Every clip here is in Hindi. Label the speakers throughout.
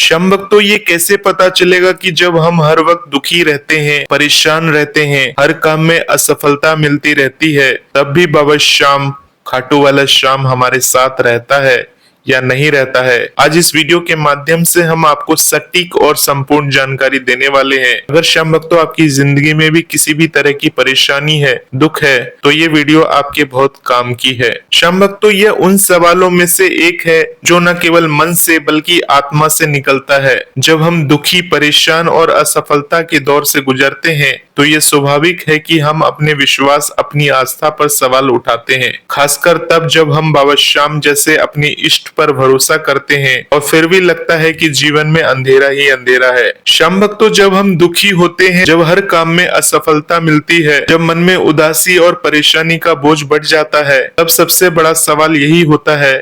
Speaker 1: शम भक्तों, ये कैसे पता चलेगा कि जब हम हर वक्त दुखी रहते हैं, परेशान रहते हैं, हर काम में असफलता मिलती रहती है, तब भी बाबा श्याम, खाटू वाला श्याम हमारे साथ रहता है या नहीं रहता है। आज इस वीडियो के माध्यम से हम आपको सटीक और संपूर्ण जानकारी देने वाले हैं। अगर श्याम भक्तों आपकी जिंदगी में भी किसी भी तरह की परेशानी है, दुख है, तो ये वीडियो आपके बहुत काम की है। श्याम भक्तों, ये उन सवालों में से एक है जो न केवल मन से बल्कि आत्मा से निकलता है। जब हम दुखी, परेशान और असफलता के दौर से गुजरते हैं तो ये स्वाभाविक है कि हम अपने विश्वास, अपनी आस्था पर सवाल उठाते हैं। खासकर तब जब हम बाबा श्याम जैसे अपने इष्ट पर भरोसा करते हैं और फिर भी लगता है कि जीवन में अंधेरा ही अंधेरा है। श्याम भक्तों, जब हम दुखी होते हैं, जब हर काम में असफलता मिलती है, जब मन में उदासी और परेशानी का बोझ बढ़ जाता है, तब सबसे बड़ा सवाल यही होता है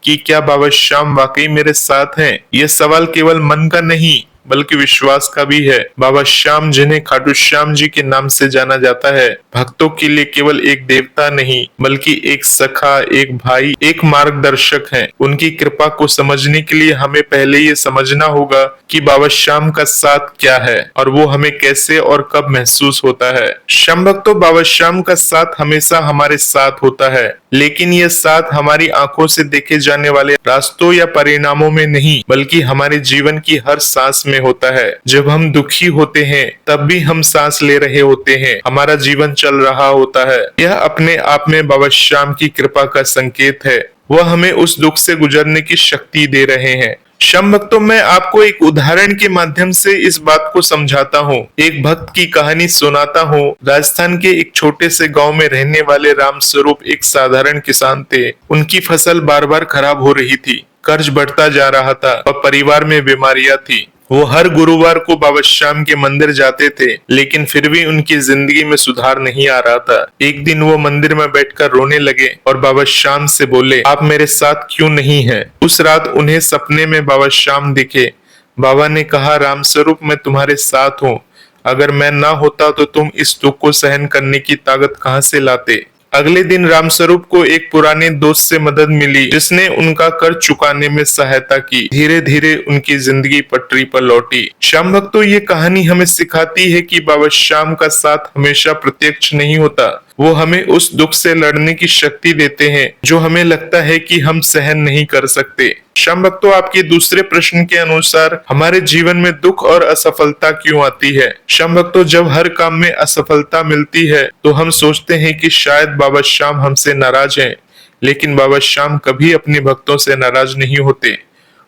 Speaker 1: कि क्या बाबा श्याम वाकई मेरे साथ हैं? यह सवाल केवल मन का नहीं बल्कि विश्वास का भी है। बाबा श्याम, जिन्हें खाटू श्याम जी के नाम से जाना जाता है, भक्तों के लिए केवल एक देवता नहीं बल्कि एक सखा, एक भाई, एक मार्गदर्शक हैं। उनकी कृपा को समझने के लिए हमें पहले ये समझना होगा कि बाबा श्याम का साथ क्या है और वो हमें कैसे और कब महसूस होता है। श्याम भक्तों, बाबा श्याम का साथ हमेशा हमारे साथ होता है, लेकिन यह साथ हमारी आंखों से देखे जाने वाले रास्तों या परिणामों में नहीं बल्कि हमारे जीवन की हर सांस में होता है। जब हम दुखी होते हैं तब भी हम सांस ले रहे होते हैं, हमारा जीवन चल रहा होता है। यह अपने आप में बाबा श्याम की कृपा का संकेत है। वह हमें उस दुख से गुजरने की शक्ति दे रहे हैं। श्याम भक्तों, मैं आपको एक उदाहरण के माध्यम से इस बात को समझाता हूँ। एक भक्त की कहानी सुनाता हूँ। राजस्थान के एक छोटे से गांव में रहने वाले राम स्वरूप एक साधारण किसान थे। उनकी फसल बार बार खराब हो रही थी, कर्ज बढ़ता जा रहा था और परिवार में बीमारियां थी। वो हर गुरुवार को बाबा श्याम के मंदिर जाते थे, लेकिन फिर भी उनकी जिंदगी में सुधार नहीं आ रहा था। एक दिन वो मंदिर में बैठकर रोने लगे और बाबा श्याम से बोले, आप मेरे साथ क्यों नहीं हैं? उस रात उन्हें सपने में बाबा श्याम दिखे। बाबा ने कहा, राम स्वरूप, मैं तुम्हारे साथ हूँ। अगर मैं ना होता तो तुम इस दुख को सहन करने की ताकत कहाँ से लाते? अगले दिन रामस्वरूप को एक पुराने दोस्त से मदद मिली, जिसने उनका कर्ज चुकाने में सहायता की। धीरे धीरे उनकी जिंदगी पटरी पर लौटी। श्याम भक्तों, ये कहानी हमें सिखाती है कि बाबा श्याम का साथ हमेशा प्रत्यक्ष नहीं होता। वो हमें उस दुख से लड़ने की शक्ति देते हैं जो हमें लगता है कि हम सहन नहीं कर सकते। श्याम भक्तों, आपके दूसरे प्रश्न के अनुसार हमारे जीवन में दुख और असफलता क्यों आती है? श्याम भक्तों, जब हर काम में असफलता मिलती है तो हम सोचते हैं कि शायद बाबा श्याम हमसे नाराज हैं, लेकिन बाबा श्याम कभी अपने भक्तों से नाराज नहीं होते।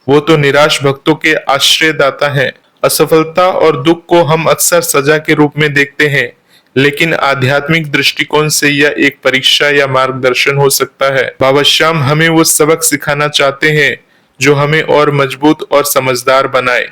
Speaker 1: वो तो निराश भक्तों के आश्रयदाता हैं। असफलता और दुख को हम अक्सर सजा के रूप में देखते हैं, लेकिन आध्यात्मिक दृष्टिकोण से यह एक परीक्षा या मार्गदर्शन हो सकता है। बाबा श्याम हमें वो सबक सिखाना चाहते हैं जो हमें और मजबूत और समझदार बनाए।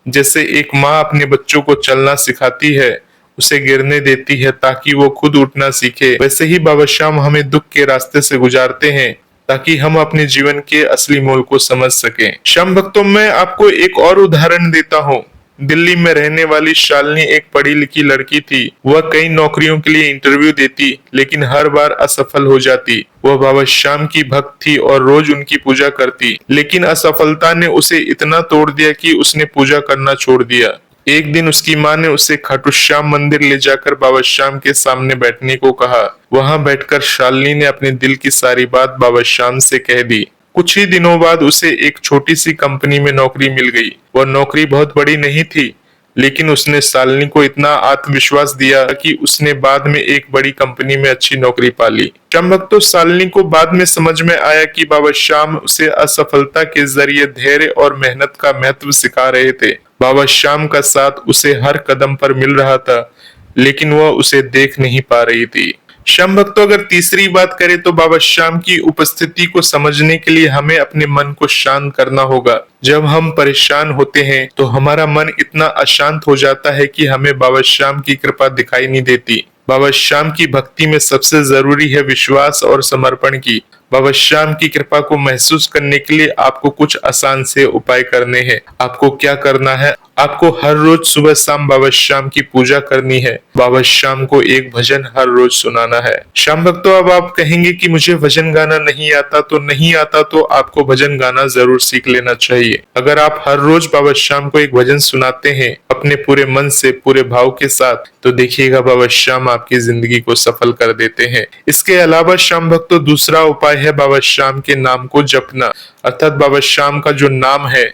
Speaker 1: जैसे एक माँ अपने बच्चों को चलना सिखाती है, उसे गिरने देती है ताकि वो खुद उठना सीखे, वैसे ही बाबा श्याम हमें दुख के रास्ते से गुजारते हैं ताकि हम अपने जीवन के असली मूल को समझ सकें। श्याम भक्तों, मैं आपको एक और उदाहरण देता हूँ। दिल्ली में रहने वाली शालिनी एक पढ़ी लिखी लड़की थी। वह कई नौकरियों के लिए इंटरव्यू देती, लेकिन हर बार असफल हो जाती। वह बाबा श्याम की भक्त थी और रोज उनकी पूजा करती, लेकिन असफलता ने उसे इतना तोड़ दिया कि उसने पूजा करना छोड़ दिया। एक दिन उसकी माँ ने उसे खाटू श्याम मंदिर ले जाकर बाबा श्याम के सामने बैठने को कहा। वहां बैठकर शालिनी ने अपने दिल की सारी बात बाबा श्याम से कह दी। कुछ ही दिनों बाद उसे एक छोटी सी कंपनी में नौकरी मिल गई। वह नौकरी बहुत बड़ी नहीं थी, लेकिन उसने शालिनी को इतना आत्मविश्वास दिया कि उसने बाद में एक बड़ी कंपनी में अच्छी नौकरी पा ली। श्याम भक्तों, शालिनी को बाद में समझ में आया कि बाबा श्याम उसे असफलता के जरिए धैर्य और मेहनत का महत्व सिखा रहे थे। बाबा श्याम का साथ उसे हर कदम पर मिल रहा था, लेकिन वह उसे देख नहीं पा रही थी। श्याम भक्तों, अगर तीसरी बात करें तो बाबा श्याम की उपस्थिति को समझने के लिए हमें अपने मन को शांत करना होगा। जब हम परेशान होते हैं तो हमारा मन इतना अशांत हो जाता है कि हमें बाबा श्याम की कृपा दिखाई नहीं देती। बाबा श्याम की भक्ति में सबसे जरूरी है विश्वास और समर्पण की। बाबा श्याम की कृपा को महसूस करने के लिए आपको कुछ आसान से उपाय करने हैं। आपको क्या करना है, आपको हर रोज सुबह शाम बाबा श्याम की पूजा करनी है। बाबा श्याम को एक भजन हर रोज सुनाना है। श्याम भक्तों, अब आप कहेंगे कि मुझे भजन गाना नहीं आता, तो नहीं आता तो आपको भजन गाना जरूर सीख लेना चाहिए। अगर आप हर रोज बाबा श्याम को एक भजन सुनाते हैं अपने पूरे मन से, पूरे भाव के साथ, तो देखिएगा बाबा श्याम आपकी जिंदगी को सफल कर देते हैं। इसके अलावा श्याम भक्तों, दूसरा उपाय है बाबा श्याम के नाम को जपना। अर्थात बाबा श्याम का जो नाम है,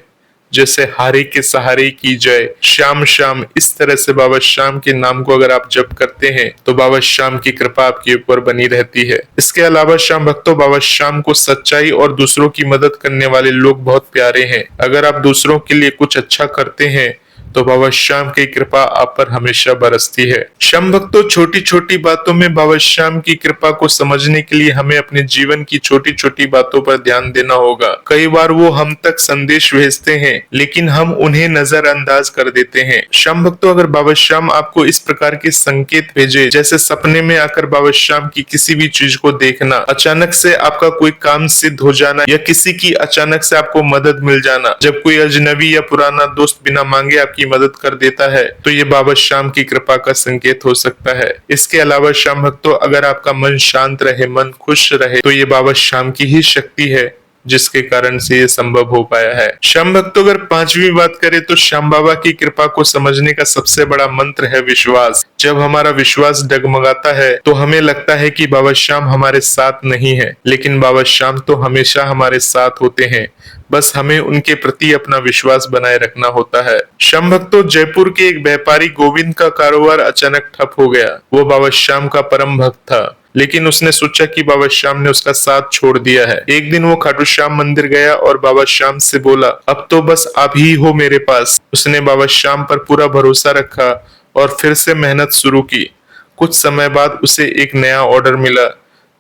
Speaker 1: जैसे हारे के सहारे की जय, श्याम श्याम, इस तरह से बाबा श्याम के नाम को अगर आप जप करते हैं तो बाबा श्याम की कृपा आपके ऊपर बनी रहती है। इसके अलावा श्याम भक्तों, बाबा श्याम को सच्चाई और दूसरों की मदद करने वाले लोग बहुत प्यारे हैं। अगर आप दूसरों के लिए कुछ अच्छा करते हैं तो बाबा श्याम की कृपा आप पर हमेशा बरसती है। श्याम भक्तों, छोटी छोटी बातों में बाबा श्याम की कृपा को समझने के लिए हमें अपने जीवन की छोटी छोटी बातों पर ध्यान देना होगा। कई बार वो हम तक संदेश भेजते हैं लेकिन हम उन्हें नजरअंदाज कर देते हैं। श्याम भक्तों, अगर बाबा श्याम आपको इस प्रकार के संकेत भेजे, जैसे सपने में आकर बाबा श्याम की किसी भी चीज को देखना, अचानक से आपका कोई काम सिद्ध हो जाना, या किसी की अचानक से आपको मदद मिल जाना, जब कोई अजनबी या पुराना दोस्त बिना मांगे आपकी मदद कर देता है, तो ये बाबा श्याम की कृपा का संकेत हो सकता है। इसके अलावा श्याम भक्तों, अगर आपका मन शांत रहे, मन खुश रहे, तो ये बाबा श्याम की ही शक्ति है जिसके कारण से ये संभव हो पाया है। श्याम भक्तों, अगर पांचवी बात करें तो श्याम बाबा की कृपा को समझने का सबसे बड़ा मंत्र है विश्वास। जब हमारा विश्वास डगमगाता है तो हमें लगता है कि बाबा श्याम हमारे साथ नहीं है, लेकिन बाबा श्याम तो हमेशा हमारे साथ होते हैं। बस हमें उनके प्रति अपना विश्वास बनाए रखना होता है। श्याम भक्तों, जयपुर के एक व्यापारी गोविंद का कारोबार अचानक ठप हो गया। वो बाबा श्याम का परम भक्त था, लेकिन उसने सोचा कि बाबा श्याम ने उसका साथ छोड़ दिया है। एक दिन वो खाटू श्याम मंदिर गया और बाबा श्याम से बोला, अब तो बस आप ही हो मेरे पास। उसने बाबा श्याम पर पूरा भरोसा रखा और फिर से मेहनत शुरू की। कुछ समय बाद उसे एक नया ऑर्डर मिला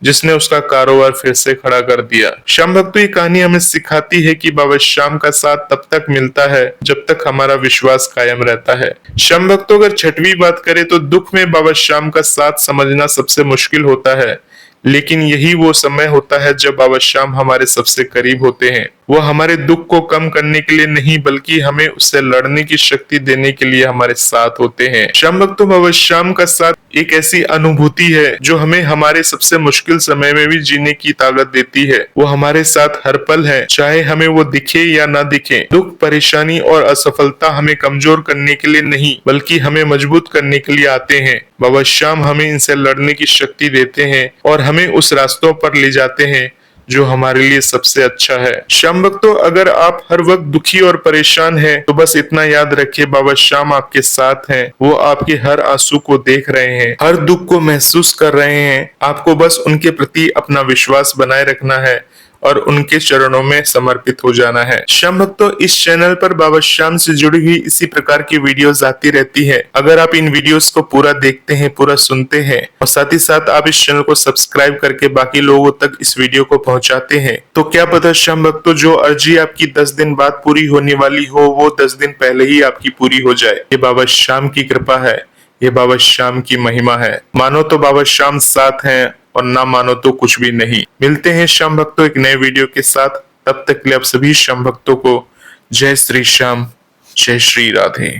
Speaker 1: जिसने उसका कारोबार फिर से खड़ा कर दिया। श्याम भक्तों, ये कहानी हमें सिखाती है कि बाबा श्याम का साथ तब तक मिलता है जब तक हमारा विश्वास कायम रहता है। श्याम भक्तों, अगर छठवीं बात करें तो दुख में बाबा श्याम का साथ समझना सबसे मुश्किल होता है, लेकिन यही वो समय होता है जब बाबा श्याम हमारे सबसे करीब होते हैं। वो हमारे दुख को कम करने के लिए नहीं, बल्कि हमें उससे लड़ने की शक्ति देने के लिए हमारे साथ होते हैं। श्याम भक्तों, बाबा श्याम का साथ एक ऐसी अनुभूति है जो हमें हमारे सबसे मुश्किल समय में भी जीने की ताकत देती है। वो हमारे साथ हर पल है, चाहे हमें वो दिखे या ना दिखे। दुख, परेशानी और असफलता हमें कमजोर करने के लिए नहीं, बल्कि हमें मजबूत करने के लिए आते हैं। बाबा श्याम हमें इनसे लड़ने की शक्ति देते हैं और हमें उस रास्तों पर ले जाते हैं जो हमारे लिए सबसे अच्छा है। श्याम भक्तों, अगर आप हर वक्त दुखी और परेशान हैं, तो बस इतना याद रखिए, बाबा श्याम आपके साथ हैं। वो आपके हर आंसू को देख रहे हैं, हर दुख को महसूस कर रहे हैं। आपको बस उनके प्रति अपना विश्वास बनाए रखना है और उनके चरणों में समर्पित हो जाना है। श्याम भक्तों, इस चैनल पर बाबा श्याम से जुड़ी हुई इसी प्रकार की वीडियोस आती रहती है। अगर आप इन वीडियोस को पूरा देखते हैं, पूरा सुनते हैं और साथ ही साथ आप इस चैनल को सब्सक्राइब करके बाकी लोगों तक इस वीडियो को पहुंचाते हैं, तो क्या पता श्याम भक्तों, जो अर्जी आपकी 10 दिन बाद पूरी होने वाली हो, वो 10 दिन पहले ही आपकी पूरी हो जाए। ये बाबा श्याम की कृपा है, ये बाबा श्याम की महिमा है। मानो तो बाबा श्याम साथ हैं और ना मानो तो कुछ भी नहीं। मिलते हैं श्याम भक्तों एक नए वीडियो के साथ। तब तक के लिए आप सभी श्याम भक्तों को जय श्री श्याम, जय श्री राधे।